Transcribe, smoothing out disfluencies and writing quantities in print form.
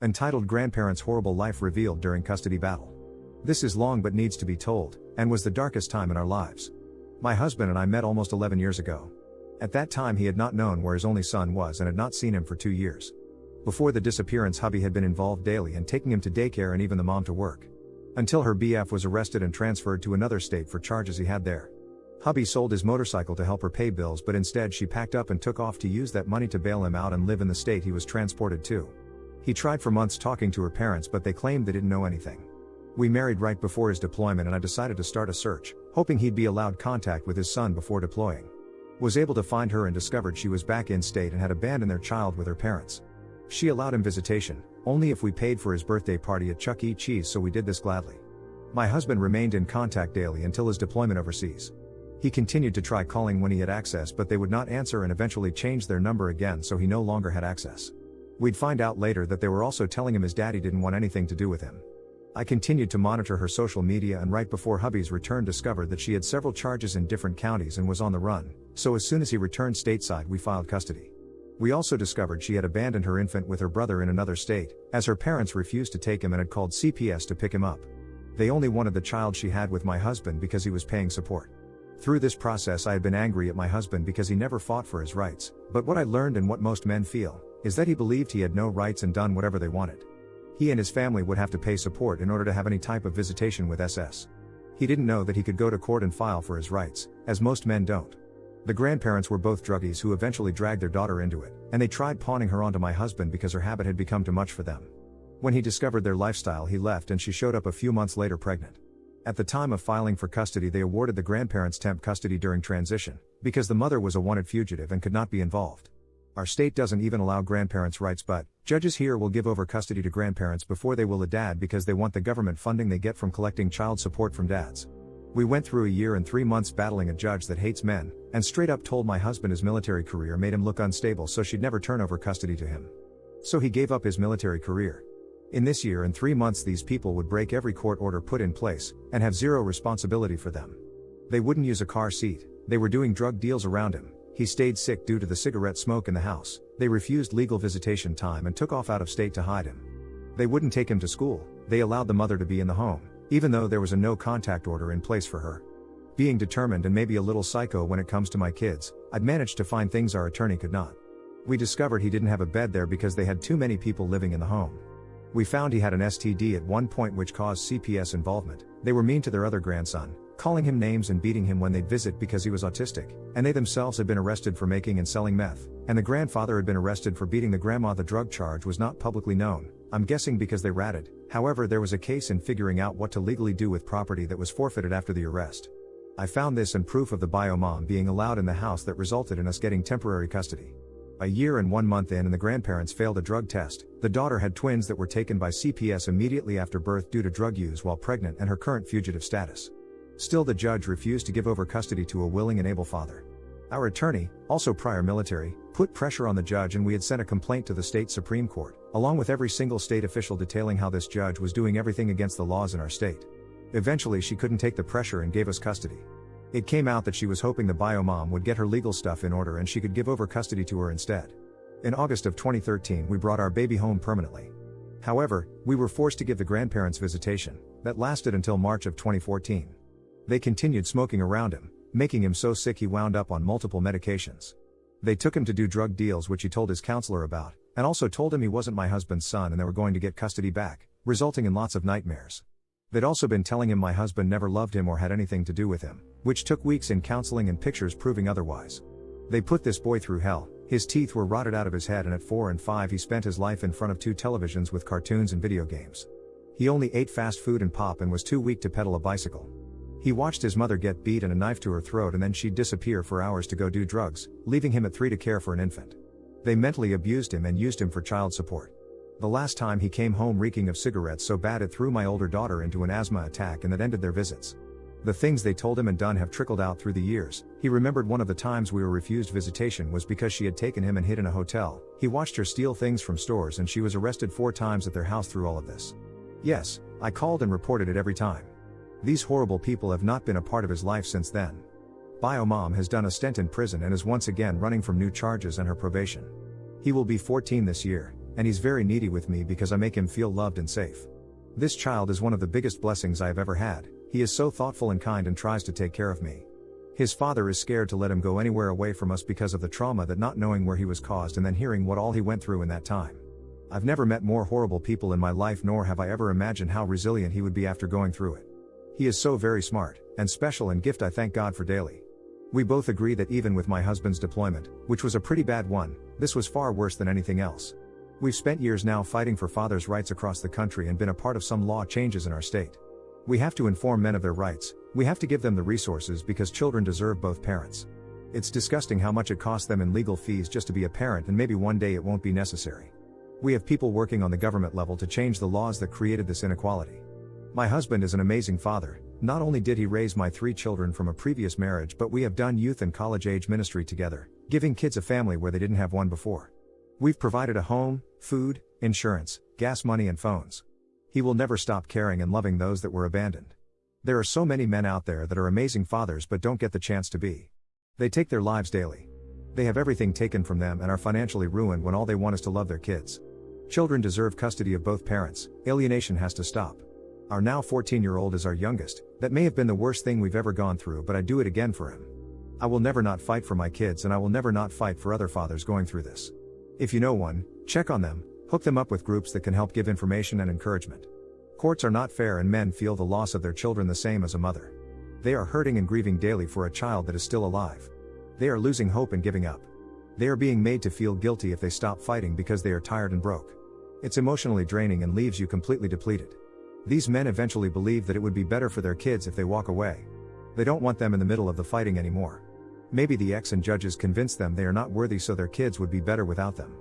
Entitled Grandparents' Horrible Life Revealed During Custody Battle. This is long but needs to be told, and was the darkest time in our lives. My husband and I met almost 11 years ago. At that time he had not known where his only son was and had not seen him for 2 years. Before the disappearance, hubby had been involved daily in taking him to daycare and even the mom to work. Until her BF was arrested and transferred to another state for charges he had there. Hubby sold his motorcycle to help her pay bills, but instead she packed up and took off to use that money to bail him out and live in the state he was transported to. He tried for months talking to her parents, but they claimed they didn't know anything. We married right before his deployment and I decided to start a search, hoping he'd be allowed contact with his son before deploying. Was able to find her and discovered she was back in state and had abandoned their child with her parents. She allowed him visitation, only if we paid for his birthday party at Chuck E. Cheese, so we did this gladly. My husband remained in contact daily until his deployment overseas. He continued to try calling when he had access, but they would not answer and eventually changed their number again, so he no longer had access. We'd find out later that they were also telling him his daddy didn't want anything to do with him. I continued to monitor her social media and right before hubby's return discovered that she had several charges in different counties and was on the run, so as soon as he returned stateside we filed custody. We also discovered she had abandoned her infant with her brother in another state, as her parents refused to take him and had called CPS to pick him up. They only wanted the child she had with my husband because he was paying support. Through this process I had been angry at my husband because he never fought for his rights, but what I learned and what most men feel, is that he believed he had no rights and done whatever they wanted. He and his family would have to pay support in order to have any type of visitation with SS. He didn't know that he could go to court and file for his rights, as most men don't. The grandparents were both druggies who eventually dragged their daughter into it, and they tried pawning her onto my husband because her habit had become too much for them. When he discovered their lifestyle he left and she showed up a few months later pregnant. At the time of filing for custody they awarded the grandparents temp custody during transition, because the mother was a wanted fugitive and could not be involved. Our state doesn't even allow grandparents' rights, but judges here will give over custody to grandparents before they will a dad because they want the government funding they get from collecting child support from dads. We went through a year and 3 months battling a judge that hates men, and straight up told my husband his military career made him look unstable, so she'd never turn over custody to him. So he gave up his military career. In this year and 3 months these people would break every court order put in place, and have zero responsibility for them. They wouldn't use a car seat, they were doing drug deals around him, he stayed sick due to the cigarette smoke in the house, they refused legal visitation time and took off out of state to hide him. They wouldn't take him to school, they allowed the mother to be in the home, even though there was a no contact order in place for her. Being determined and maybe a little psycho when it comes to my kids, I'd managed to find things our attorney could not. We discovered he didn't have a bed there because they had too many people living in the home. We found he had an STD at one point which caused CPS involvement. They were mean to their other grandson, calling him names and beating him when they'd visit because he was autistic, and they themselves had been arrested for making and selling meth, and the grandfather had been arrested for beating the grandma. The drug charge was not publicly known, I'm guessing because they ratted. However, there was a case in figuring out what to legally do with property that was forfeited after the arrest. I found this and proof of the bio mom being allowed in the house that resulted in us getting temporary custody. A year and 1 month in and the grandparents failed a drug test. The daughter had twins that were taken by CPS immediately after birth due to drug use while pregnant and her current fugitive status. Still the judge refused to give over custody to a willing and able father. Our attorney, also prior military, put pressure on the judge and we had sent a complaint to the state Supreme Court, along with every single state official detailing how this judge was doing everything against the laws in our state. Eventually she couldn't take the pressure and gave us custody. It came out that she was hoping the bio mom would get her legal stuff in order and she could give over custody to her instead. In August of 2013 we brought our baby home permanently. However, we were forced to give the grandparents visitation, that lasted until March of 2014. They continued smoking around him, making him so sick he wound up on multiple medications. They took him to do drug deals which he told his counselor about, and also told him he wasn't my husband's son and they were going to get custody back, resulting in lots of nightmares. They'd also been telling him my husband never loved him or had anything to do with him, which took weeks in counseling and pictures proving otherwise. They put this boy through hell. His teeth were rotted out of his head and at 4 and 5 he spent his life in front of 2 televisions with cartoons and video games. He only ate fast food and pop and was too weak to pedal a bicycle. He watched his mother get beat and a knife to her throat and then she'd disappear for hours to go do drugs, leaving him at 3 to care for an infant. They mentally abused him and used him for child support. The last time he came home reeking of cigarettes so bad it threw my older daughter into an asthma attack and that ended their visits. The things they told him and done have trickled out through the years. He remembered one of the times we were refused visitation was because she had taken him and hid in a hotel. He watched her steal things from stores and she was arrested 4 times at their house through all of this. Yes, I called and reported it every time. These horrible people have not been a part of his life since then. Bio mom has done a stint in prison and is once again running from new charges and her probation. He will be 14 this year, and he's very needy with me because I make him feel loved and safe. This child is one of the biggest blessings I have ever had. He is so thoughtful and kind and tries to take care of me. His father is scared to let him go anywhere away from us because of the trauma that not knowing where he was caused and then hearing what all he went through in that time. I've never met more horrible people in my life, nor have I ever imagined how resilient he would be after going through it. He is so very smart, and special, and gift I thank God for daily. We both agree that even with my husband's deployment, which was a pretty bad one, this was far worse than anything else. We've spent years now fighting for fathers' rights across the country and been a part of some law changes in our state. We have to inform men of their rights, we have to give them the resources because children deserve both parents. It's disgusting how much it costs them in legal fees just to be a parent, and maybe one day it won't be necessary. We have people working on the government level to change the laws that created this inequality. My husband is an amazing father. Not only did he raise my 3 children from a previous marriage, but we have done youth and college age ministry together, giving kids a family where they didn't have one before. We've provided a home, food, insurance, gas money and phones. He will never stop caring and loving those that were abandoned. There are so many men out there that are amazing fathers but don't get the chance to be. They take their lives daily. They have everything taken from them and are financially ruined when all they want is to love their kids. Children deserve custody of both parents. Alienation has to stop. Our now 14-year-old is our youngest. That may have been the worst thing we've ever gone through, but I'd do it again for him. I will never not fight for my kids, and I will never not fight for other fathers going through this. If you know one, check on them, hook them up with groups that can help give information and encouragement. Courts are not fair, and men feel the loss of their children the same as a mother. They are hurting and grieving daily for a child that is still alive. They are losing hope and giving up. They are being made to feel guilty if they stop fighting because they are tired and broke. It's emotionally draining and leaves you completely depleted. These men eventually believe that it would be better for their kids if they walk away. They don't want them in the middle of the fighting anymore. Maybe the ex and judges convinced them they are not worthy, so their kids would be better without them.